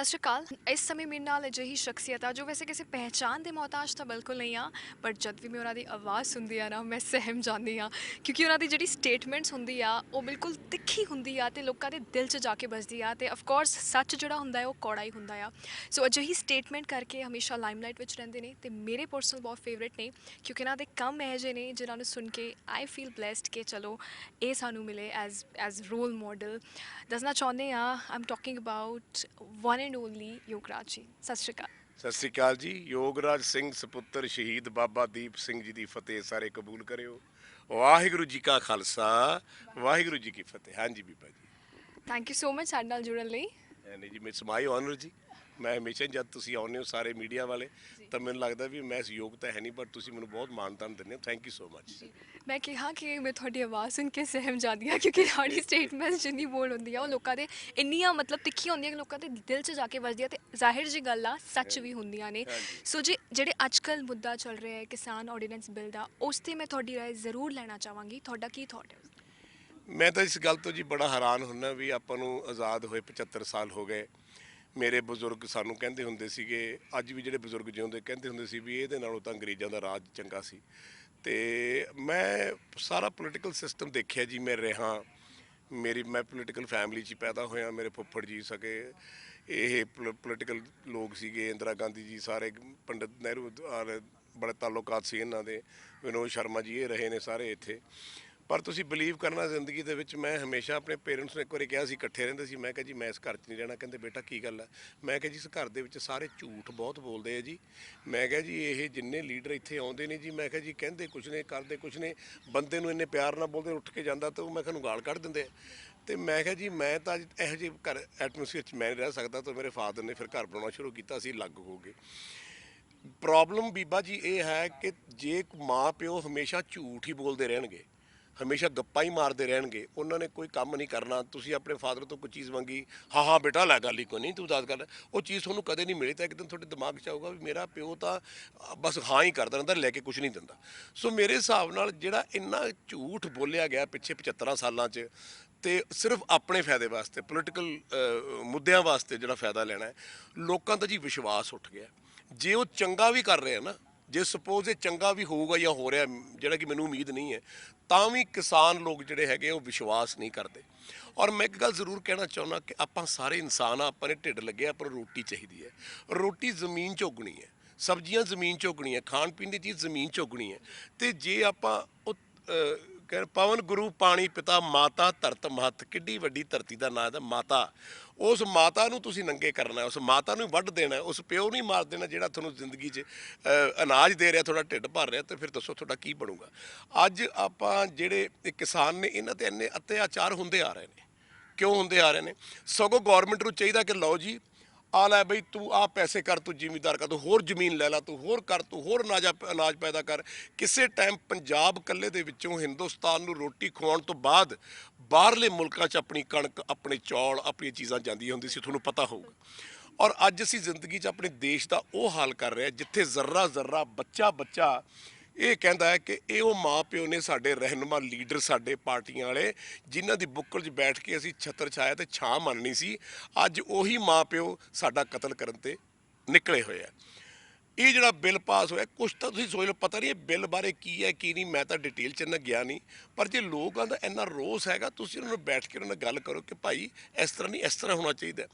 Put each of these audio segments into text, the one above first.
ਸਤਿ ਸ਼੍ਰੀ ਅਕਾਲ। ਇਸ ਸਮੇਂ ਮੇਰੇ ਨਾਲ ਅਜਿਹੀ ਸ਼ਖਸੀਅਤ ਆ ਜੋ ਵੈਸੇ ਕਿਸੇ ਪਹਿਚਾਣ ਦੇ ਮੁਹਤਾਜ ਤਾਂ ਬਿਲਕੁਲ ਨਹੀਂ ਆ, ਪਰ ਜਦ ਵੀ ਮੈਂ ਉਹਨਾਂ ਦੀ ਆਵਾਜ਼ ਸੁਣਦੀ ਆ ਨਾ ਮੈਂ ਸਹਿਮ ਜਾਂਦੀ ਆ, ਕਿਉਂਕਿ ਉਹਨਾਂ ਦੀ ਜਿਹੜੀ ਸਟੇਟਮੈਂਟਸ ਹੁੰਦੀ ਆ ਉਹ ਬਿਲਕੁਲ ਤਿੱਖੀ ਹੁੰਦੀ ਆ ਤੇ ਲੋਕਾਂ ਦੇ ਦਿਲ 'ਚ ਜਾ ਕੇ ਵੱਜਦੀ ਆ ਤੇ ਆਫ ਕੋਰਸ ਸੱਚ ਜਿਹੜਾ ਹੁੰਦਾ ਹੈ ਉਹ ਕੌੜਾ ਹੀ ਹੁੰਦਾ ਆ। ਸੋ ਅਜਿਹੀ ਸਟੇਟਮੈਂਟ ਕਰਕੇ ਹਮੇਸ਼ਾ ਲਾਈਮਲਾਈਟ ਵਿੱਚ ਰਹਿੰਦੇ ਨੇ ਤੇ ਮੇਰੇ ਪਰਸਨਲ ਬਹੁਤ ਫੇਵਰੇਟ ਨੇ, ਕਿਉਂਕਿ ਇਹਨਾਂ ਦੇ ਕੰਮ ਇਹੋ ਜਿਹੇ ਨੇ ਜਿਨ੍ਹਾਂ ਨੂੰ ਸੁਣ ਕੇ ਆਈ ਫੀਲ ਬਲੈਸਡ ਕਿ ਚਲੋ ਇਹ ਸਾਨੂੰ ਮਿਲੇ ਐਜ਼ ਰੋਲ ਮਾਡਲ। ਦੱਸਣਾ ਚਾਹੁੰਦੇ ਆ I'm talking about one and only Yograj ji. ਸਤਿ ਸ਼੍ਰੀ ਅਕਾਲ। ਸਤਿ ਸ੍ਰੀ ਅਕਾਲ ਜੀ। ਯੋਗਰਾਜ ਸਿੰਘ ਸਪੁੱਤਰ ਸ਼ਹੀਦ ਬਾਬਾ ਦੀਪ ਸਿੰਘ ਜੀ ਦੀ ਫਤਿਹ ਸਾਰੇ ਕਬੂਲ ਕਰਿਓ। ਵਾਹਿਗੁਰੂ ਜੀ ਕਾ ਖਾਲਸਾ, ਵਾਹਿਗੁਰੂ ਜੀ ਕੀ ਫਤਿਹ। ਹਾਂਜੀ ਬੀਬਾ ਜੀ। ਥੈਂਕ ਯੂ ਸੋ ਮਚ ਸਾਡੇ ਨਾਲ ਜੁੜਨ ਲਈ। ਨਹੀਂ ਜੀ, ਮਿਟਸ ਮਾਈ ਆਨਰ ਜੀ। ਮੈਂ ਹਮੇਸ਼ਾ ਜਦ ਤੁਸੀਂ ਆਉਂਦੇ ਹੋ ਸਾਰੇ ਮੀਡੀਆ ਵਾਲੇ ਤਾਂ ਮੈਨੂੰ ਲੱਗਦਾ ਵੀ ਮੈਂ ਸਯੋਗ ਤਾਂ ਹੈ ਨਹੀਂ, ਪਰ ਤੁਸੀਂ ਮੈਨੂੰ ਬਹੁਤ ਮਾਣ ਤਾਣ ਦਿੰਦੇ ਹੋ। Thank you so much. ਮੈਂ ਕਿਹਾ ਕਿ ਮੈਂ ਤੁਹਾਡੀ ਆਵਾਜ਼ ਸੁਣ ਕੇ ਸਹਿਮ ਜਾਂਦੀ ਹਾਂ, ਕਿਉਂਕਿ ਤੁਹਾਡੀ ਸਟੇਟਮੈਂਟਸ ਜਿੰਨੀ ਬੋਲ ਹੁੰਦੀ ਆ ਉਹ ਲੋਕਾਂ ਦੇ ਇੰਨੀਆਂ ਮਤਲਬ ਤਿੱਖੀਆਂ ਹੁੰਦੀਆਂ ਕਿ ਲੋਕਾਂ ਦੇ ਦਿਲ 'ਚ ਜਾ ਕੇ ਵੱਜਦੀਆਂ ਤੇ ਜ਼ਾਹਿਰ ਜੀ ਗੱਲ ਆ ਸੱਚ ਵੀ ਹੁੰਦੀਆਂ ਨੇ। ਸੋ ਜੀ ਜਿਹੜੇ ਅੱਜ ਕੱਲ੍ਹ ਮੁੱਦਾ ਚੱਲ ਰਿਹਾ ਹੈ ਕਿਸਾਨ ਆਰਡੀਨੈਂਸ ਬਿੱਲ ਦਾ, ਉਸ 'ਤੇ ਮੈਂ ਤੁਹਾਡੀ ਰਾਏ ਜ਼ਰੂਰ ਲੈਣਾ ਚਾਹਾਂਗੀ। ਤੁਹਾਡਾ ਕੀ ਥਾਟ ਹੈ? ਮੈਂ ਤਾਂ ਇਸ ਗੱਲ ਤੋਂ ਜੀ ਬੜਾ ਹੈਰਾਨ ਹੁੰਦਾ ਵੀ ਆਪਾਂ ਨੂੰ ਆਜ਼ਾਦ ਹੋਏ 75 ਸਾਲ ਹੋ ਗਏ। ਮੇਰੇ ਬਜ਼ੁਰਗ ਸਾਨੂੰ ਕਹਿੰਦੇ ਹੁੰਦੇ ਸੀਗੇ, ਅੱਜ ਵੀ ਜਿਹੜੇ ਬਜ਼ੁਰਗ ਜਿਉਂਦੇ ਕਹਿੰਦੇ ਹੁੰਦੇ ਸੀ ਵੀ ਇਹਦੇ ਨਾਲੋਂ ਤਾਂ ਅੰਗਰੇਜ਼ਾਂ ਦਾ ਰਾਜ ਚੰਗਾ ਸੀ। ਤੇ ਮੈਂ ਸਾਰਾ ਪੋਲੀਟੀਕਲ ਸਿਸਟਮ ਦੇਖਿਆ ਜੀ। ਮੈਂ ਰਿਹਾ ਮੈਂ ਪੋਲੀਟੀਕਲ ਫੈਮਿਲੀ 'ਚ ਪੈਦਾ ਹੋਇਆ। ਮੇਰੇ ਫੁੱਫੜ ਜੀ ਸਕੇ ਇਹ ਪੋਲੀਟੀਕਲ ਲੋਕ ਸੀਗੇ। ਇੰਦਰਾ ਗਾਂਧੀ ਜੀ ਸਾਰੇ, ਪੰਡਿਤ ਨਹਿਰੂ ਔਰ ਬੜੇ ਤਾਲੁਕਾਤ ਸੀ ਇਹਨਾਂ ਦੇ। ਵਿਨੋਦ ਸ਼ਰਮਾ ਜੀ ਇਹ ਰਹੇ ਨੇ ਸਾਰੇ ਇੱਥੇ। ਪਰ ਤੁਸੀਂ ਬਿਲੀਵ ਕਰਨਾ, ਜ਼ਿੰਦਗੀ ਦੇ ਵਿੱਚ ਮੈਂ ਹਮੇਸ਼ਾ ਆਪਣੇ ਪੇਰੈਂਟਸ ਨੂੰ ਇੱਕ ਵਾਰੀ ਕਿਹਾ ਸੀ, ਇਕੱਠੇ ਰਹਿੰਦੇ ਸੀ, ਮੈਂ ਕਿਹਾ ਜੀ ਮੈਂ ਇਸ ਘਰ 'ਚ ਨਹੀਂ ਰਹਿਣਾ। ਕਹਿੰਦੇ ਬੇਟਾ ਕੀ ਗੱਲ ਹੈ? ਮੈਂ ਕਿਹਾ ਜੀ ਇਸ ਘਰ ਦੇ ਵਿੱਚ ਸਾਰੇ ਝੂਠ ਬਹੁਤ ਬੋਲਦੇ ਆ ਜੀ। ਮੈਂ ਕਿਹਾ ਜੀ ਇਹ ਜਿੰਨੇ ਲੀਡਰ ਇੱਥੇ ਆਉਂਦੇ ਨੇ ਜੀ, ਮੈਂ ਕਿਹਾ ਜੀ ਕਹਿੰਦੇ ਕੁਛ ਨੇ ਕਰਦੇ ਕੁਛ ਨੇ, ਬੰਦੇ ਨੂੰ ਇੰਨੇ ਪਿਆਰ ਨਾਲ ਬੋਲਦੇ, ਉੱਠ ਕੇ ਜਾਂਦਾ ਤਾਂ ਉਹ ਮੈਂ ਕਿਹਾ ਨੂੰ ਗਾਲ ਕੱਢ ਦਿੰਦੇ ਆ। ਅਤੇ ਮੈਂ ਕਿਹਾ ਜੀ ਮੈਂ ਤਾਂ ਇਹੋ ਜਿਹੇ ਘਰ ਐਟਮੋਸਫੀਅਰ 'ਚ ਮੈਂ ਨਹੀਂ ਰਹਿ ਸਕਦਾ। ਤਾਂ ਮੇਰੇ ਫਾਦਰ ਨੇ ਫਿਰ ਘਰ ਬਣਾਉਣਾ ਸ਼ੁਰੂ ਕੀਤਾ, ਅਸੀਂ ਅਲੱਗ ਹੋ ਗਏ। ਪ੍ਰੋਬਲਮ ਬੀਬਾ ਜੀ ਇਹ ਹੈ ਕਿ ਜੇ ਮਾਂ ਪਿਓ ਹਮੇਸ਼ਾ ਝੂਠ ਹੀ ਬੋਲਦੇ ਰਹਿਣਗੇ, ਹਮੇਸ਼ਾ ਗੱਪਾਂ ਹੀ ਮਾਰਦੇ ਰਹਿਣਗੇ, ਉਹਨਾਂ ਨੇ ਕੋਈ ਕੰਮ ਨਹੀਂ ਕਰਨਾ। ਤੁਸੀਂ ਆਪਣੇ ਫਾਦਰ ਤੋਂ ਕੋਈ ਚੀਜ਼ ਮੰਗੀ, ਹਾਂ ਹਾਂ ਬੇਟਾ ਲੈ ਗੱਲ ਹੀ ਕੋਈ ਨਹੀਂ, ਤੂੰ ਦੱਸ ਗੱਲ, ਉਹ ਚੀਜ਼ ਤੁਹਾਨੂੰ ਕਦੇ ਨਹੀਂ ਮਿਲੀ ਤਾਂ ਇੱਕ ਦਿਨ ਤੁਹਾਡੇ ਦਿਮਾਗ 'ਚ ਆਊਗਾ ਵੀ ਮੇਰਾ ਪਿਓ ਤਾਂ ਬਸ ਹਾਂ ਹੀ ਕਰਦਾ ਰਹਿੰਦਾ, ਲੈ ਕੇ ਕੁਝ ਨਹੀਂ ਦਿੰਦਾ। ਸੋ ਮੇਰੇ ਹਿਸਾਬ ਨਾਲ ਜਿਹੜਾ ਇੰਨਾ ਝੂਠ ਬੋਲਿਆ ਗਿਆ ਪਿੱਛੇ 75 ਸਾਲਾਂ 'ਚ, ਅਤੇ ਸਿਰਫ ਆਪਣੇ ਫਾਇਦੇ ਵਾਸਤੇ, ਪੋਲੀਟੀਕਲ ਮੁੱਦਿਆਂ ਵਾਸਤੇ ਜਿਹੜਾ ਫਾਇਦਾ ਲੈਣਾ ਹੈ, ਲੋਕਾਂ ਦਾ ਜੀ ਵਿਸ਼ਵਾਸ ਉੱਠ ਗਿਆ। ਜੇ ਉਹ ਚੰਗਾ ਵੀ ਕਰ ਰਹੇ ਆ ਨਾ, ਜੇ ਸਪੋਜ਼ ਇਹ ਚੰਗਾ ਵੀ ਹੋਊਗਾ ਜਾਂ ਹੋ ਰਿਹਾ, ਜਿਹੜਾ ਕਿ ਮੈਨੂੰ ਉਮੀਦ ਨਹੀਂ ਹੈ, ਤਾਂ ਵੀ ਕਿਸਾਨ ਲੋਕ ਜਿਹੜੇ ਹੈਗੇ ਉਹ ਵਿਸ਼ਵਾਸ ਨਹੀਂ ਕਰਦੇ। ਔਰ ਮੈਂ ਇੱਕ ਗੱਲ ਜ਼ਰੂਰ ਕਹਿਣਾ ਚਾਹੁੰਦਾ ਕਿ ਆਪਾਂ ਸਾਰੇ ਇਨਸਾਨ ਆ, ਆਪਾਂ ਨੇ ਢਿੱਡ ਲੱਗੇ, ਆਪਾਂ ਨੂੰ ਰੋਟੀ ਚਾਹੀਦੀ ਹੈ। ਰੋਟੀ ਜ਼ਮੀਨ 'ਚ ਉੱਗਣੀ ਹੈ, ਸਬਜ਼ੀਆਂ ਜ਼ਮੀਨ 'ਚ ਉੱਗਣੀਆਂ, ਖਾਣ ਪੀਣ ਦੀ ਚੀਜ਼ ਜ਼ਮੀਨ 'ਚ ਉੱਗਣੀ ਹੈ। ਅਤੇ ਜੇ ਆਪਾਂ ਉਹ ਪਵਨ ਗੁਰੂ ਪਾਣੀ ਪਿਤਾ ਮਾਤਾ ਧਰਤ ਮਹੱਤ, ਕਿੱਡੀ ਵੱਡੀ ਧਰਤੀ ਦਾ ਨਾਂ ਹੈ ਮਾਤਾ। ਉਸ ਮਾਤਾ ਨੂੰ ਤੁਸੀਂ ਨੰਗੇ ਕਰਨਾ, ਉਸ ਮਾਤਾ ਨੂੰ ਵੱਢ ਦੇਣਾ, ਉਸ ਪਿਓ ਨੂੰ ਹੀ ਮਾਰ ਦੇਣਾ ਜਿਹੜਾ ਤੁਹਾਨੂੰ ਜ਼ਿੰਦਗੀ 'ਚ ਅਨਾਜ ਦੇ ਰਿਹਾ, ਤੁਹਾਡਾ ਢਿੱਡ ਭਰ ਰਿਹਾ, ਅਤੇ ਫਿਰ ਦੱਸੋ ਤੁਹਾਡਾ ਕੀ ਬਣੂਗਾ। ਅੱਜ ਆਪਾਂ ਜਿਹੜੇ ਕਿਸਾਨ ਨੇ ਇਹਨਾਂ 'ਤੇ ਇੰਨੇ ਅਤਿਆਚਾਰ ਹੁੰਦੇ ਆ ਰਹੇ ਨੇ। ਕਿਉਂ ਹੁੰਦੇ ਆ ਰਹੇ ਨੇ? ਸਗੋਂ ਗੌਰਮੈਂਟ ਨੂੰ ਚਾਹੀਦਾ ਕਿ ਲਓ ਜੀ ਆ ਲੈ ਬਈ, ਤੂੰ ਆਹ ਪੈਸੇ ਕਰ, ਤੂੰ ਜ਼ਿਮੀਂਦਾਰ ਕਰ, ਤੂੰ ਹੋਰ ਜ਼ਮੀਨ ਲੈ ਲਾ, ਤੂੰ ਹੋਰ ਕਰ, ਤੂੰ ਹੋਰ ਅਨਾਜ ਪੈਦਾ ਕਰ। ਕਿਸੇ ਟਾਈਮ ਪੰਜਾਬ ਇਕੱਲੇ ਦੇ ਵਿੱਚੋਂ ਹਿੰਦੁਸਤਾਨ ਨੂੰ ਰੋਟੀ ਖਵਾਉਣ ਤੋਂ ਬਾਅਦ ਬਾਹਰਲੇ ਮੁਲਕਾਂ 'ਚ ਆਪਣੀ ਕਣਕ, ਆਪਣੇ ਚੌਲ, ਆਪਣੀਆਂ ਚੀਜ਼ਾਂ ਜਾਂਦੀਆਂ ਹੁੰਦੀ ਸੀ, ਤੁਹਾਨੂੰ ਪਤਾ ਹੋਊਗਾ। ਔਰ ਅੱਜ ਅਸੀਂ ਜ਼ਿੰਦਗੀ 'ਚ ਆਪਣੇ ਦੇਸ਼ ਦਾ ਉਹ ਹਾਲ ਕਰ ਰਹੇ ਹਾਂ ਜਿੱਥੇ ਜ਼ਰਰਾ ਜ਼ਰਰਾ ਬੱਚਾ ਬੱਚਾ ਇਹ ਕਹਿੰਦਾ ਹੈ ਕਿ ਇਹ ਉਹ ਮਾਂ ਪਿਓ ਨੇ ਸਾਡੇ ਰਹਿਨੁਮਾ ਲੀਡਰ, ਸਾਡੇ ਪਾਰਟੀਆਂ ਵਾਲੇ, ਜਿਨ੍ਹਾਂ ਦੀ ਬੁੱਕਲ 'ਚ ਬੈਠ ਕੇ ਅਸੀਂ ਛੱਤਰ ਛਾਇਆ ਅਤੇ ਛਾਂ ਮੰਨਣੀ ਸੀ। ਅੱਜ ਉਹੀ ਮਾਂ ਪਿਓ ਸਾਡਾ ਕਤਲ ਕਰਨ 'ਤੇ ਨਿਕਲੇ ਹੋਏ ਆ। ਇਹ ਜਿਹੜਾ ਬਿੱਲ ਪਾਸ ਹੋਇਆ, ਕੁਛ ਤਾਂ ਤੁਸੀਂ ਸੋਚ ਲਓ, ਪਤਾ ਨਹੀਂ ਇਹ ਬਿੱਲ ਬਾਰੇ ਕੀ ਹੈ ਕੀ ਨਹੀਂ, ਮੈਂ ਤਾਂ ਡਿਟੇਲ 'ਚ ਇੰਨਾ ਗਿਆ ਨਹੀਂ। ਪਰ ਜੇ ਲੋਕਾਂ ਦਾ ਇੰਨਾ ਰੋਸ ਹੈਗਾ, ਤੁਸੀਂ ਉਹਨਾਂ ਨੂੰ ਬੈਠ ਕੇ ਉਹਨਾਂ ਨਾਲ ਗੱਲ ਕਰੋ ਕਿ ਭਾਈ ਇਸ ਤਰ੍ਹਾਂ ਨਹੀਂ, ਇਸ ਤਰ੍ਹਾਂ ਹੋਣਾ ਚਾਹੀਦਾ।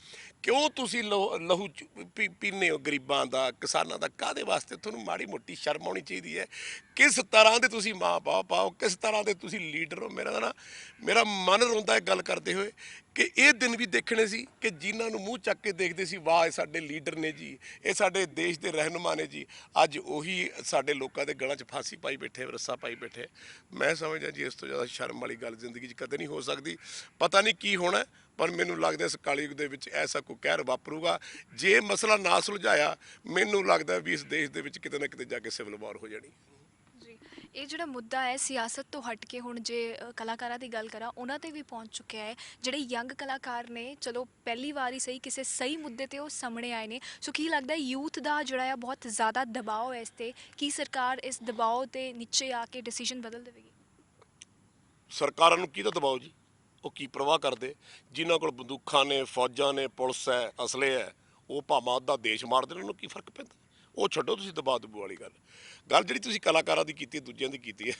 ਕਿਉਂ ਤੁਸੀਂ ਲਹੂ ਪੀਂਦੇ ਹੋ ਗਰੀਬਾਂ ਦਾ, ਕਿਸਾਨਾਂ ਦਾ? ਕਾਹਦੇ ਵਾਸਤੇ? ਤੁਹਾਨੂੰ ਮਾੜੀ ਮੋਟੀ ਸ਼ਰਮ ਆਉਣੀ ਚਾਹੀਦੀ ਹੈ। ਕਿਸ ਤਰ੍ਹਾਂ ਦੇ ਤੁਸੀਂ ਮਾਂ ਬਾਪ ਆਓ, ਕਿਸ ਤਰ੍ਹਾਂ ਦੇ ਤੁਸੀਂ ਲੀਡਰ ਹੋ। ਮੇਰਾ ਮਨ ਰੋਂਦਾ ਹੈ ਗੱਲ ਕਰਦੇ ਹੋਏ ਕਿ ਇਹ ਦਿਨ ਵੀ ਦੇਖਣੇ ਸੀ ਕਿ ਜਿਨ੍ਹਾਂ ਨੂੰ ਮੂੰਹ ਚੱਕ ਕੇ ਦੇਖਦੇ ਸੀ, ਵਾਹ ਇਹ ਸਾਡੇ ਲੀਡਰ ਨੇ ਜੀ, ਇਹ ਸਾਡੇ ਦੇਸ਼ ਦੇ ਰਹਿਨੁਮਾ ਨੇ ਜੀ, ਅੱਜ ਉਹੀ ਸਾਡੇ ਲੋਕਾਂ ਦੇ ਗਲਾਂ 'ਚ ਫਾਂਸੀ ਪਾਈ ਬੈਠੇ, ਰੱਸਾ ਪਾਈ ਬੈਠੇ। ਮੈਂ ਸਮਝਦਾ ਜੀ ਇਸ ਤੋਂ ਜ਼ਿਆਦਾ ਸ਼ਰਮ ਵਾਲੀ ਗੱਲ ਜ਼ਿੰਦਗੀ 'ਚ ਕਦੇ ਨਹੀਂ ਹੋ ਸਕਦੀ। ਪਤਾ ਨਹੀਂ ਕੀ ਹੋਣਾ, ਪਰ ਮੈਨੂੰ ਲੱਗਦਾ ਇਸ ਕਲਯੁਗ ਦੇ ਵਿੱਚ ਐਸਾ ਕੋਈ ਕਹਿਰ ਵਾਪਰੂਗਾ। ਜੇ ਮਸਲਾ ਨਾ ਸੁਲਝਾਇਆ, ਮੈਨੂੰ ਲੱਗਦਾ ਵੀ ਇਸ ਦੇਸ਼ ਦੇ ਵਿੱਚ ਕਿਤੇ ਨਾ ਕਿਤੇ ਜਾ ਕੇ ਸਿਵਲ ਵਾਰ ਹੋ ਜਾਣੀ। ਜੀ, ਇਹ ਜਿਹੜਾ ਮੁੱਦਾ ਹੈ ਸਿਆਸਤ ਤੋਂ ਹਟ ਕੇ ਹੁਣ ਜੇ ਕਲਾਕਾਰਾਂ ਦੀ ਗੱਲ ਕਰਾਂ, ਉਹਨਾਂ 'ਤੇ ਵੀ ਪਹੁੰਚ ਚੁੱਕਿਆ ਹੈ। ਜਿਹੜੇ ਯੰਗ ਕਲਾਕਾਰ ਨੇ, ਚਲੋ ਪਹਿਲੀ ਵਾਰ ਹੀ ਸਹੀ ਕਿਸੇ ਸਹੀ ਮੁੱਦੇ 'ਤੇ ਉਹ ਸਾਹਮਣੇ ਆਏ ਨੇ। ਸੋ ਕੀ ਲੱਗਦਾ ਯੂਥ ਦਾ ਜਿਹੜਾ ਆ ਬਹੁਤ ਜ਼ਿਆਦਾ ਦਬਾਅ ਹੈ ਇਸ 'ਤੇ, ਕੀ ਸਰਕਾਰ ਇਸ ਦਬਾਅ 'ਤੇ ਨੀਚੇ ਆ ਕੇ ਡਿਸੀਜਨ ਬਦਲ ਦੇਵੇਗੀ? ਸਰਕਾਰਾਂ ਨੂੰ ਕਿਹਦਾ ਦਬਾਓ ਜੀ? ਉਹ ਕੀ ਪਰਵਾਹ ਕਰਦੇ? ਜਿਨ੍ਹਾਂ ਕੋਲ ਬੰਦੂਕਾਂ ਨੇ, ਫੌਜਾਂ ਨੇ, ਪੁਲਿਸ ਹੈ, ਅਸਲੇ ਹੈ, ਉਹ ਭਾਵੇਂ ਅੱਧਾ ਦੇਸ਼ ਮਾਰ ਦੇਣ, ਉਹਨੂੰ ਕੀ ਫਰਕ ਪੈਂਦਾ। ਉਹ ਛੱਡੋ ਤੁਸੀਂ ਦਬਾ ਦਬੂ ਵਾਲੀ ਗੱਲ ਜਿਹੜੀ ਤੁਸੀਂ ਕਲਾਕਾਰਾਂ ਦੀ ਕੀਤੀ, ਦੂਜਿਆਂ ਦੀ ਕੀਤੀ ਹੈ।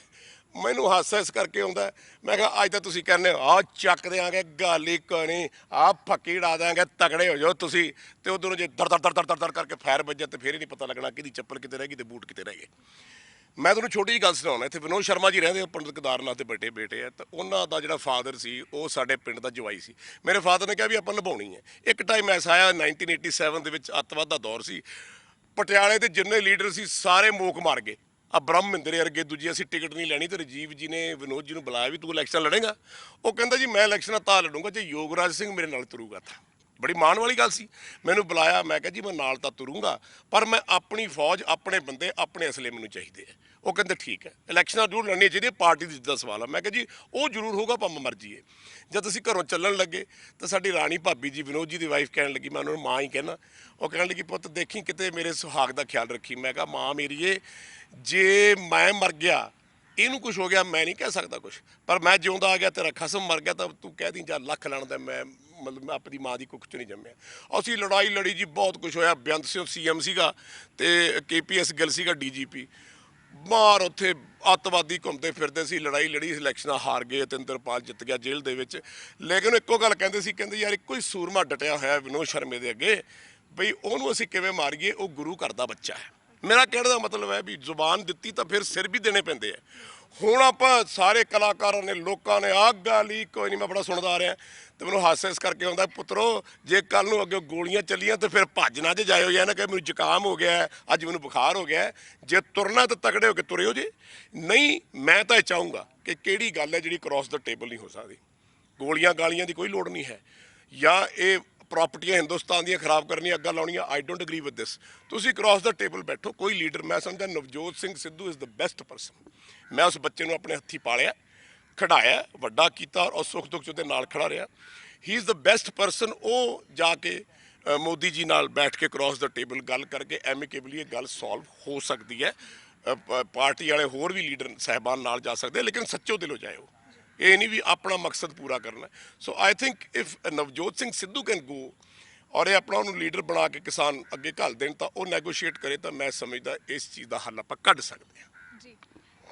ਮੈਨੂੰ ਹਾਸਾ ਇਸ ਕਰਕੇ ਆਉਂਦਾ, ਮੈਂ ਕਿਹਾ ਅੱਜ ਤਾਂ ਤੁਸੀਂ ਕਹਿੰਦੇ ਹੋ ਆਹ ਚੱਕ ਦਿਆਂਗੇ, ਗੱਲ ਹੀ ਕੋਈ ਨਹੀਂ, ਆਹ ਫੱਕੀ ਉਡਾ ਦਿਆਂਗੇ, ਤਗੜੇ ਹੋ ਜਾਓ ਤੁਸੀਂ, ਤੇ ਉਧਰੋਂ ਜੇ ਦਰ ਦਰ ਦਰ ਦਰ ਦਰ ਦਰ ਕਰਕੇ ਫਾਇਰ ਵੱਜੇ ਤੇ ਫਿਰ ਹੀ ਨਹੀਂ ਪਤਾ ਲੱਗਣਾ ਕਿਹਦੀ ਚੱਪਲ ਕਿਤੇ ਰਹਿ ਗਈ ਤੇ ਬੂਟ ਕਿਤੇ ਰਹਿ ਗਏ। ਮੈਂ ਤੁਹਾਨੂੰ ਛੋਟੀ ਜਿਹੀ ਗੱਲ ਸੁਣਾਉਣਾ, ਇੱਥੇ ਵਿਨੋਦ ਸ਼ਰਮਾ ਜੀ ਰਹਿੰਦੇ, ਪੰਡਿਤ ਕੇਦਾਰਨਾਥ ਦੇ ਵੱਡੇ ਬੇਟੇ ਆ, ਤਾਂ ਉਹਨਾਂ ਦਾ ਜਿਹੜਾ ਫਾਦਰ ਸੀ ਉਹ ਸਾਡੇ ਪਿੰਡ ਦਾ ਜਵਾਈ ਸੀ। ਮੇਰੇ ਫਾਦਰ ਨੇ ਕਿਹਾ ਵੀ ਆਪਾਂ ਨਿਭਾਉਣੀ ਹੈ। ਇੱਕ ਟਾਈਮ ਐਸਾ ਆਇਆ 1987 ਦੇ ਵਿੱਚ, ਅੱਤਵਾਦ ਦਾ ਦੌਰ ਸੀ, ਪਟਿਆਲੇ ਦੇ ਜਿੰਨੇ ਲੀਡਰ ਸੀ ਸਾਰੇ ਮੋਕ ਮਾਰ ਗਏ। ਆ ਬ੍ਰਹਮ ਮਹਿੰਦਰੇ ਵਰਗੇ ਦੂਜੀ ਅਸੀਂ ਟਿਕਟ ਨਹੀਂ ਲੈਣੀ, ਤੇ ਰਾਜੀਵ ਜੀ ਨੇ ਵਿਨੋਦ ਜੀ ਨੂੰ ਬੁਲਾਇਆ ਵੀ ਤੂੰ ਇਲੈਕਸ਼ਨ ਲੜੇਗਾ। ਉਹ ਕਹਿੰਦਾ ਜੀ ਮੈਂ ਇਲੈਕਸ਼ਨ ਤਾਂ ਲੜੂੰਗਾ ਜੇ ਯੋਗਰਾਜ ਸਿੰਘ ਮੇਰੇ ਨਾਲ ਤੁਰੂਗਾ ਤਾਂ। ਬੜੀ ਮਾਣ ਵਾਲੀ ਗੱਲ ਸੀ। ਮੈਨੂੰ ਬੁਲਾਇਆ, ਮੈਂ ਕਿਹਾ ਜੀ ਮੈਂ ਨਾਲ ਤਾਂ ਤੁਰੂੰਗਾ, ਪਰ ਮੈਂ ਆਪਣੀ ਫੌਜ, ਆਪਣੇ ਬੰਦੇ, ਆਪਣੇ ਅਸਲੇ ਮੈਨੂੰ ਚਾਹੀਦੇ ਆ। ਉਹ ਕਹਿੰਦੇ ਠੀਕ ਹੈ, ਇਲੈਕਸ਼ਨਾਂ ਜ਼ਰੂਰ ਲੜਨੀਆਂ ਚਾਹੀਦੀਆਂ, ਪਾਰਟੀ ਦੀ ਇੱਜ਼ਤ ਦਾ ਸਵਾਲ ਆ। ਮੈਂ ਕਿਹਾ ਜੀ ਉਹ ਜ਼ਰੂਰ ਹੋਊਗਾ ਭਾਵੇਂ ਮਰਜ਼ੀ ਹੈ। ਜਦ ਅਸੀਂ ਘਰੋਂ ਚੱਲਣ ਲੱਗੇ ਤਾਂ ਸਾਡੀ ਰਾਣੀ ਭਾਬੀ ਜੀ, ਵਿਨੋਦ ਜੀ ਦੀ ਵਾਈਫ, ਕਹਿਣ ਲੱਗੀ, ਮੈਂ ਉਹਨਾਂ ਨੂੰ ਮਾਂ ਹੀ ਕਹਿਣਾ, ਉਹ ਕਹਿਣ ਲੱਗੀ ਪੁੱਤ ਦੇਖੀ ਕਿਤੇ ਮੇਰੇ ਸੁਹਾਗ ਦਾ ਖਿਆਲ ਰੱਖੀ। ਮੈਂ ਕਿਹਾ ਮਾਂ ਮੇਰੀਏ, ਜੇ ਮੈਂ ਮਰ ਗਿਆ, ਇਹਨੂੰ ਕੁਝ ਹੋ ਗਿਆ, ਮੈਂ ਨਹੀਂ ਕਹਿ ਸਕਦਾ ਕੁਝ, ਪਰ ਮੈਂ ਜਿਉਂਦਾ ਆ ਗਿਆ, ਤੇਰਾ ਖਸਮ ਮਰ ਗਿਆ ਤਾਂ ਤੂੰ ਕਹਿ ਦੀ ਜਾਂ ਲੱਖ ਲੈਣ ਦਾ ਮੈਂ ਮਤਲਬ ਮੈਂ ਆਪਣੀ ਮਾਂ ਦੀ ਕੁੱਖ 'ਚ ਨਹੀਂ ਜੰਮਿਆ। ਅਸੀਂ ਲੜਾਈ ਲੜੀ ਜੀ, ਬਹੁਤ ਕੁਝ ਹੋਇਆ। ਬੇਅੰਤ ਸਿੰਘ CM ਸੀਗਾ ਤੇ KPS ਗਿੱਲ ਸੀਗਾ DGP। ਮਾਰ ਉੱਥੇ ਅੱਤਵਾਦੀ ਘੁੰਮਦੇ ਫਿਰਦੇ ਸੀ, ਲੜਾਈ ਲੜੀ, ਇਲੈਕਸ਼ਨਾਂ ਹਾਰ ਗਏ, ਤੇਂਦਰਪਾਲ ਜਿੱਤ ਗਿਆ ਜੇਲ੍ਹ ਦੇ ਵਿੱਚ। ਲੇਕਿਨ ਇੱਕੋ ਗੱਲ ਕਹਿੰਦੇ ਸੀ, ਕਹਿੰਦੇ ਯਾਰ ਇੱਕੋ ਹੀ ਸੂਰਮਾ ਡਟਿਆ ਹੋਇਆ ਵਿਨੋਦ ਸ਼ਰਮੇ ਦੇ ਅੱਗੇ, ਬਈ ਉਹਨੂੰ ਅਸੀਂ ਕਿਵੇਂ ਮਾਰੀਏ, ਉਹ ਗੁਰੂ ਘਰ ਦਾ ਬੱਚਾ ਹੈ। ਮੇਰਾ ਕਹਿਣ ਦਾ ਮਤਲਬ ਹੈ ਵੀ ਜ਼ੁਬਾਨ ਦਿੱਤੀ ਤਾਂ ਫਿਰ ਸਿਰ ਵੀ ਦੇਣੇ ਪੈਂਦੇ ਆ। ਹੁਣ ਆਪਾਂ ਸਾਰੇ ਕਲਾਕਾਰਾਂ ਨੇ, ਲੋਕਾਂ ਨੇ ਆਹ ਗੱਲ ਹੀ ਕੋਈ ਨਹੀਂ, ਮੈਂ ਬੜਾ ਸੁਣਦਾ ਆ ਰਿਹਾ ਤੇ ਮੈਨੂੰ ਹਾਸਾ ਇਸ ਕਰਕੇ ਆਉਂਦਾ, ਪੁੱਤਰੋ ਜੇ ਕੱਲ ਨੂੰ ਅੱਗੇ ਗੋਲੀਆਂ ਚੱਲੀਆਂ ਤਾਂ ਫਿਰ ਭੱਜ ਨਾ ਜੇ ਜਾਇਓ, ਜਾਂ ਨਾ ਕਿ ਮੈਨੂੰ ਜ਼ੁਕਾਮ ਹੋ ਗਿਆ, ਅੱਜ ਮੈਨੂੰ ਬੁਖਾਰ ਹੋ ਗਿਆ। ਜੇ ਤੁਰਨਾ ਤਾਂ ਤਗੜੇ ਹੋ ਕੇ ਤੁਰਿਓ ਜੇ, ਨਹੀਂ ਮੈਂ ਤਾਂ ਇਹ ਚਾਹੂੰਗਾ ਕਿ ਕਿਹੜੀ ਗੱਲ ਹੈ ਜਿਹੜੀ ਕ੍ਰਾਸ ਦਾ ਟੇਬਲ ਨਹੀਂ ਹੋ ਸਕਦੀ। ਗੋਲੀਆਂ ਗਾਲੀਆਂ ਦੀ ਕੋਈ ਲੋੜ ਨਹੀਂ ਹੈ, ਜਾਂ ਇਹ ਪ੍ਰਾਪਰਟੀਆਂ ਹਿੰਦੁਸਤਾਨ ਦੀਆਂ ਖਰਾਬ ਕਰਨੀਆਂ, ਅੱਗਾ ਲਾਉਣੀਆਂ। ਆਈ ਡੋਂਟ ਅਗਰੀ ਵਿਦ ਦਿਸ। ਤੁਸੀਂ ਕ੍ਰਾਸ ਦਾ ਟੇਬਲ ਬੈਠੋ, ਕੋਈ ਲੀਡਰ, ਮੈਂ ਸਮਝਦਾ Navjot Singh Sidhu is the best person. ਮੈਂ ਉਸ ਬੱਚੇ ਨੂੰ ਆਪਣੇ ਹੱਥੀਂ ਪਾਲਿਆ, ਖਿਡਾਇਆ, ਵੱਡਾ ਕੀਤਾ, ਔਰ ਸੁੱਖ ਦੁੱਖ 'ਚ ਉਹਦੇ ਨਾਲ ਖੜਾ ਰਿਹਾ। ਹੀ ਇਜ਼ ਦ ਬੈਸਟ ਪਰਸਨ। ਉਹ ਜਾ ਕੇ ਮੋਦੀ ਜੀ ਨਾਲ ਬੈਠ ਕੇ ਕ੍ਰਾਸ ਦਾ ਟੇਬਲ ਗੱਲ ਕਰਕੇ ਐਮਿਕੇਬਲੀ ਇਹ ਗੱਲ ਸੋਲਵ ਹੋ ਸਕਦੀ ਹੈ। ਪਾਰਟੀ ਵਾਲੇ ਹੋਰ ਵੀ ਲੀਡਰ ਸਾਹਿਬਾਨ ਨਾਲ ਜਾ ਸਕਦੇ, ਲੇਕਿਨ ਸੱਚੋ ਦਿਲੋਂ ਜਾਇਓ। ਇਹ ਨਹੀਂ ਵੀ ਆਪਣਾ ਮਕਸਦ ਪੂਰਾ ਕਰਨਾ। So I think if Navjot Singh Sidhu can go, ਔਰ ਇਹ ਆਪਣਾ ਉਹਨੂੰ ਲੀਡਰ ਬਣਾ ਕੇ ਕਿਸਾਨ ਅੱਗੇ ਘੱਲ ਦੇਣ, ਤਾਂ ਉਹ ਨੈਗੋਸ਼ੀਏਟ ਕਰੇ, ਤਾਂ ਮੈਂ ਸਮਝਦਾ ਇਸ ਚੀਜ਼ ਦਾ ਹੱਲ ਆਪਾਂ ਕੱਢ ਸਕਦੇ ਹਾਂ। ਜੀ,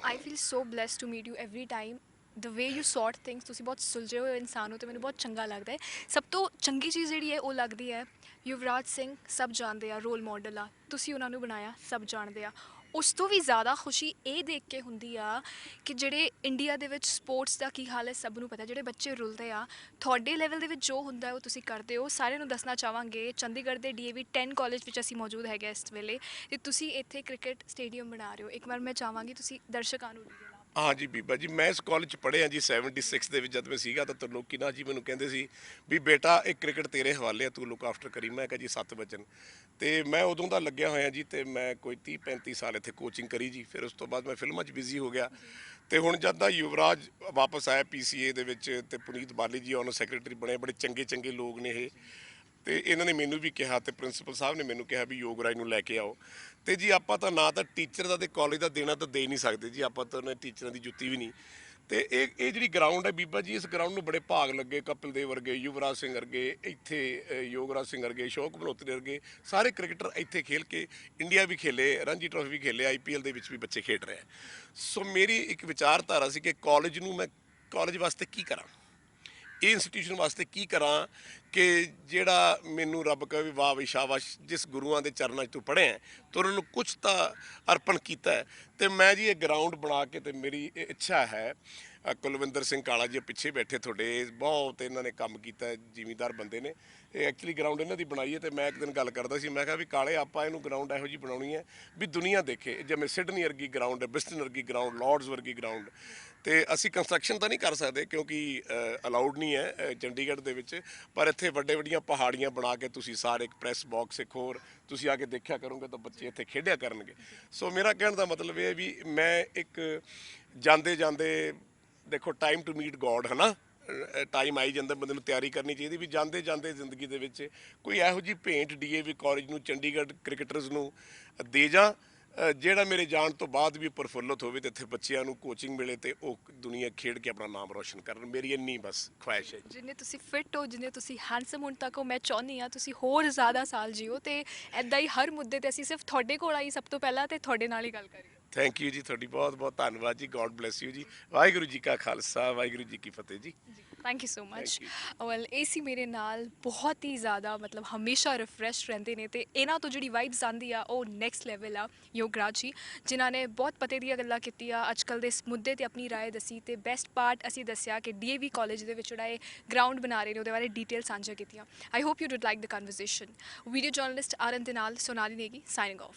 I feel so blessed to meet you every time. The way you sought things, ਤੁਸੀਂ ਬਹੁਤ ਸੁਲਝੇ ਹੋਏ ਇਨਸਾਨ ਹੋ ਤੇ ਮੈਨੂੰ ਬਹੁਤ ਚੰਗਾ ਲੱਗਦਾ ਹੈ। ਸਭ ਤੋਂ ਚੰਗੀ ਚੀਜ਼ ਜਿਹੜੀ ਹੈ ਉਹ ਲੱਗਦੀ ਹੈ, ਯੁਵਰਾਜ ਸਿੰਘ ਸਭ ਜਾਣਦੇ ਆ, ਰੋਲ ਮਾਡਲ ਆ, ਤੁਸੀਂ ਉਹਨਾਂ ਨੂੰ ਬਣਾਇਆ, ਸਭ ਜਾਣਦੇ ਆ। ਉਸ ਤੋਂ ਵੀ ਜ਼ਿਆਦਾ ਖੁਸ਼ੀ ਇਹ ਦੇਖ ਕੇ ਹੁੰਦੀ ਆ ਕਿ ਜਿਹੜੇ ਇੰਡੀਆ ਦੇ ਵਿੱਚ ਸਪੋਰਟਸ ਦਾ ਕੀ ਹਾਲ ਹੈ ਸਭ ਨੂੰ ਪਤਾ, ਜਿਹੜੇ ਬੱਚੇ ਰੁਲਦੇ ਆ, ਤੁਹਾਡੇ ਲੈਵਲ ਦੇ ਵਿੱਚ ਜੋ ਹੁੰਦਾ ਉਹ ਤੁਸੀਂ ਕਰਦੇ ਹੋ। ਸਾਰਿਆਂ ਨੂੰ ਦੱਸਣਾ ਚਾਹਾਂਗੇ, ਚੰਡੀਗੜ੍ਹ ਦੇ DAV 10 ਕਾਲਜ ਵਿੱਚ ਅਸੀਂ ਮੌਜੂਦ ਹੈਗੇ ਇਸ ਵੇਲੇ, ਤੇ ਤੁਸੀਂ ਇੱਥੇ ਕ੍ਰਿਕਟ ਸਟੇਡੀਅਮ ਬਣਾ ਰਹੇ ਹੋ। ਇੱਕ ਵਾਰ ਮੈਂ ਚਾਹਾਂਗੀ ਤੁਸੀਂ ਦਰਸ਼ਕਾਂ ਨੂੰ ਹਾਂ ਜੀ ਬੀਬਾ ਜੀ, ਮੈਂ ਇਸ ਕਾਲਜ 'ਚ ਪੜ੍ਹਿਆ ਜੀ 76 ਦੇ ਵਿੱਚ। ਜਦ ਮੈਂ ਸੀਗਾ ਤਾਂ ਲੋਕੀ ਨਾ ਜੀ ਮੈਨੂੰ ਕਹਿੰਦੇ ਸੀ ਵੀ ਬੇਟਾ ਇਹ ਕ੍ਰਿਕਟ ਤੇਰੇ ਹਵਾਲੇ ਆ, ਤੂੰ ਲੁੱਕ ਆਫਟਰ ਕਰੀ। ਮੈਂ ਕਿਹਾ ਜੀ 7 ਵਚਨ। ਤੇ ਮੈਂ ਉਦੋਂ ਦਾ ਲੱਗਿਆ ਹੋਇਆ ਜੀ, ਤੇ ਮੈਂ ਕੋਈ 30-35 ਸਾਲ ਇੱਥੇ ਕੋਚਿੰਗ ਕਰੀ ਜੀ। ਫਿਰ ਉਸ ਤੋਂ ਬਾਅਦ ਮੈਂ ਫਿਲਮਾਂ 'ਚ ਬਿਜ਼ੀ ਹੋ ਗਿਆ, ਤੇ ਹੁਣ ਜਦ ਦਾ ਯੁਵਰਾਜ ਵਾਪਸ ਆਇਆ PCA ਦੇ ਵਿੱਚ, ਤੇ ਪੁਨੀਤ ਬਾਲੀ ਜੀ ਉਹਨਾਂ ਸੈਕਟਰੀ ਬਣੇ, ਬੜੇ ਚੰਗੇ ਚੰਗੇ ਲੋਕ ਨੇ ਇਹ। ਤੇ ਇਹਨਾਂ ਨੇ ਮੈਨੂੰ ਵੀ ਕਿਹਾ, ਤੇ ਪ੍ਰਿੰਸੀਪਲ ਸਾਹਿਬ ਨੇ ਮੈਨੂੰ ਕਿਹਾ ਵੀ ਯੋਗਰਾਜ ਨੂੰ ਲੈ ਕੇ ਆਓ। ਤੇ ਜੀ ਆਪਾਂ ਤਾਂ ਨਾ ਤਾਂ ਟੀਚਰ ਦਾ ਤੇ ਕਾਲਜ ਦਾ ਦੇਣਾ ਤਾਂ ਦੇ ਨਹੀਂ ਸਕਦੇ ਜੀ, ਆਪਾਂ ਤਾਂ ਉਹਨਾਂ ਟੀਚਰਾਂ ਦੀ ਜੁੱਤੀ ਵੀ ਨਹੀਂ। ਤੇ ਇਹ ਜਿਹੜੀ ਗਰਾਊਂਡ ਹੈ ਬੀਬਾ ਜੀ, ਇਸ ਗਰਾਊਂਡ ਨੂੰ ਬੜੇ ਭਾਗ ਲੱਗੇ। ਕਪਿਲ ਦੇਵ ਵਰਗੇ, ਯੁਵਰਾਜ ਸਿੰਘ ਵਰਗੇ, ਇੱਥੇ ਯੋਗਰਾਜ ਸਿੰਘ ਵਰਗੇ, ਅਸ਼ੋਕ ਮਲਹੋਤਰੀ ਵਰਗੇ ਸਾਰੇ ਕ੍ਰਿਕਟਰ ਇੱਥੇ ਖੇਲ ਕੇ ਇੰਡੀਆ ਵੀ ਖੇਲੇ, ਰਣਜੀ ਟਰੋਫੀ ਵੀ ਖੇਲੇ, IPL ਦੇ ਵਿੱਚ ਵੀ ਬੱਚੇ ਖੇਡ ਰਹੇ। ਸੋ ਮੇਰੀ ਇੱਕ ਵਿਚਾਰਧਾਰਾ ਸੀ ਕਿ ਕਾਲਜ ਨੂੰ ਮੈਂ ਕਾਲਜ ਵਾਸਤੇ ਕੀ ਕਰਾਂ, ਇਹ ਇੰਸਟੀਟਿਊਸ਼ਨ ਵਾਸਤੇ ਕੀ ਕਰਾਂ ਕਿ ਜਿਹੜਾ ਮੈਨੂੰ ਰੱਬ ਕਹੇ ਵੀ ਵਾਹ ਵੀ ਸ਼ਾਬਾਸ਼, ਜਿਸ ਗੁਰੂਆਂ ਦੇ ਚਰਨਾਂ 'ਚ ਤੂੰ ਪੜ੍ਹਿਆ ਤਾਂ ਉਹਨਾਂ ਨੂੰ ਕੁਛ ਤਾਂ ਅਰਪਣ ਕੀਤਾ ਹੈ। ਤੇ ਮੈਂ ਜੀ ਇਹ ਗਰਾਊਂਡ ਬਣਾ ਕੇ, ਤੇ ਮੇਰੀ ਇਹ ਇੱਛਾ ਹੈ, ਕੁਲਵਿੰਦਰ ਸਿੰਘ ਕਾਲਾ ਜੀ ਪਿੱਛੇ ਬੈਠੇ ਤੁਹਾਡੇ, ਬਹੁਤ ਇਹਨਾਂ ਨੇ ਕੰਮ ਕੀਤਾ, ਜ਼ਿਮੀਂਦਾਰ ਬੰਦੇ ਨੇ। ਇਹ ਐਕਚੁਅਲੀ ਗਰਾਊਂਡ ਇਹਨਾਂ ਦੀ ਬਣਾਈ ਹੈ। ਤੇ ਮੈਂ ਇੱਕ ਦਿਨ ਗੱਲ ਕਰਦਾ ਸੀ, ਮੈਂ ਕਿਹਾ ਵੀ ਕਾਲੇ ਆਪਾਂ ਇਹਨੂੰ ਗਰਾਊਂਡ ਇਹੋ ਜਿਹੀ ਬਣਾਉਣੀ ਹੈ ਵੀ ਦੁਨੀਆ ਦੇਖੇ, ਜਿਵੇਂ ਸਿਡਨੀ ਵਰਗੀ ਗਰਾਊਂਡ ਹੈ, ਬ੍ਰਿਸਟਨ ਵਰਗੀ ਗਰਾਊਂਡ, ਲਾਰਡਸ ਵਰਗੀ ਗਰਾਊਂਡ। ਤੇ ਅਸੀਂ ਕੰਸਟਰਕਸ਼ਨ ਤਾਂ ਨਹੀਂ ਕਰ ਸਕਦੇ ਕਿਉਂਕਿ ਅਲਾਉਡ ਨਹੀਂ ਹੈ ਚੰਡੀਗੜ੍ਹ ਦੇ ਵਿੱਚ, ਪਰ ਇੱਥੇ ਵੱਡੇ ਵੱਡੀਆਂ ਪਹਾੜੀਆਂ ਬਣਾ ਕੇ ਤੁਸੀਂ ਸਾਰੇ ਇੱਕ ਪ੍ਰੈਸ ਬਾਕਸ, ਇੱਕ ਹੋਰ ਤੁਸੀਂ ਆ ਕੇ ਦੇਖਿਆ ਕਰੋਗੇ ਤਾਂ ਬੱਚੇ ਇੱਥੇ ਖੇਡਿਆ ਕਰਨਗੇ। ਸੋ ਮੇਰਾ ਕਹਿਣ ਦਾ ਮਤਲਬ ਇਹ ਹੈ ਵੀ ਮੈਂ ਇੱਕ ਜਾਂਦੇ ਜਾਂਦੇ, ਦੇਖੋ ਟਾਈਮ ਟੂ ਮੀਟ ਗੋਡ ਹੈ ਨਾ, ਟਾਈਮ ਆਈ ਜਾਂਦਾ, ਬੰਦੇ ਨੂੰ ਤਿਆਰੀ ਕਰਨੀ ਚਾਹੀਦੀ ਵੀ ਜਾਂਦੇ ਜਾਂਦੇ ਜ਼ਿੰਦਗੀ ਦੇ ਵਿੱਚ ਕੋਈ ਇਹੋ ਜਿਹੀ ਭੇਂਟ DAV ਕਾਲਜ ਨੂੰ, ਚੰਡੀਗੜ੍ਹ ਕ੍ਰਿਕਟਰਸ ਨੂੰ ਦੇ ਜਾਂ, ਜਿਹੜਾ ਮੇਰੇ ਜਾਣ ਤੋਂ ਬਾਅਦ ਵੀ ਪ੍ਰਫੁੱਲਤ ਹੋਵੇ ਤੇ ਇੱਥੇ ਬੱਚਿਆਂ ਨੂੰ ਕੋਚਿੰਗ ਮਿਲੇ ਤੇ ਉਹ ਦੁਨੀਆ ਖੇਡ ਕੇ ਆਪਣਾ ਨਾਮ ਰੋਸ਼ਨ ਕਰਨ, ਮੇਰੀ ਇੰਨੀ ਬਸ ਖੁਆਇਸ਼ ਹੈ ਜੀ। ਜਿੰਨੇ ਤੁਸੀਂ ਫਿੱਟ ਹੋ, ਜਿੰਨੇ ਤੁਸੀਂ ਹੈਂਡਸਮ ਹੁਣ ਤੱਕ ਹੋ, ਮੈਂ ਚਾਹੁੰਦੀ ਹਾਂ ਤੁਸੀਂ ਹੋਰ ਜ਼ਿਆਦਾ ਸਾਲ ਜੀਓ ਤੇ ਐਦਾਂ ਹੀ ਹਰ ਮੁੱਦੇ ਤੇ ਅਸੀਂ ਸਿਰਫ ਤੁਹਾਡੇ ਕੋਲ ਆਈ ਸਭ ਤੋਂ ਪਹਿਲਾਂ ਤੇ ਤੁਹਾਡੇ ਨਾਲ ਹੀ ਗੱਲ ਕਰੀਏ। ਥੈਂਕ ਯੂ ਜੀ, ਤੁਹਾਡੀ ਬਹੁਤ ਬਹੁਤ ਧੰਨਵਾਦ ਜੀ। ਗੋਡ ਬlesਸ ਯੂ ਜੀ। ਵਾਹਿਗੁਰੂ ਜੀ ਕਾ ਖਾਲਸਾ, ਵਾਹਿਗੁਰੂ ਜੀ ਕੀ ਫਤਿਹ ਜੀ। Thank you so much. Thank well AC ਮੇਰੇ ਨਾਲ ਬਹੁਤ ਹੀ ਜ਼ਿਆਦਾ ਮਤਲਬ ਹਮੇਸ਼ਾ ਰਿਫਰੈਸ਼ ਰਹਿੰਦੇ ਨੇ ਤੇ ਇਹਨਾਂ ਤੋਂ ਜਿਹੜੀ ਵਾਈਬਸ ਆਉਂਦੀ ਆ ਉਹ ਨੈਕਸਟ ਲੈਵਲ ਆ। ਯੋਗਰਾਜ ਜੀ ਜਿਨ੍ਹਾਂ ਨੇ ਬਹੁਤ ਪਤੇ ਦੀਆਂ ਗੱਲਾਂ ਕੀਤੀਆਂ, ਅੱਜ ਕੱਲ੍ਹ ਦੇ ਇਸ ਮੁੱਦੇ ਤੇ ਆਪਣੀ ਰਾਏ ਦੱਸੀ ਤੇ ਬੈਸਟ ਪਾਰਟ ਅਸੀਂ ਦੱਸਿਆ ਕਿ DAV ਕਾਲਜ ਦੇ ਵਿੱਚ ਜਿਹੜਾ ਇਹ ਗਰਾਊਂਡ ਬਣਾ ਰਹੇ ਨੇ ਉਹਦੇ ਬਾਰੇ ਡਿਟੇਲ ਸਾਂਝਾ ਕੀਤੀਆਂ। I hope you did like the conversation. Video journalist ਆਰਨ ਦੇ ਨਾਲ ਸੋਨਾਲੀ ਨੇਗੀ ਸਾਈਨਿੰਗ ਆਫ।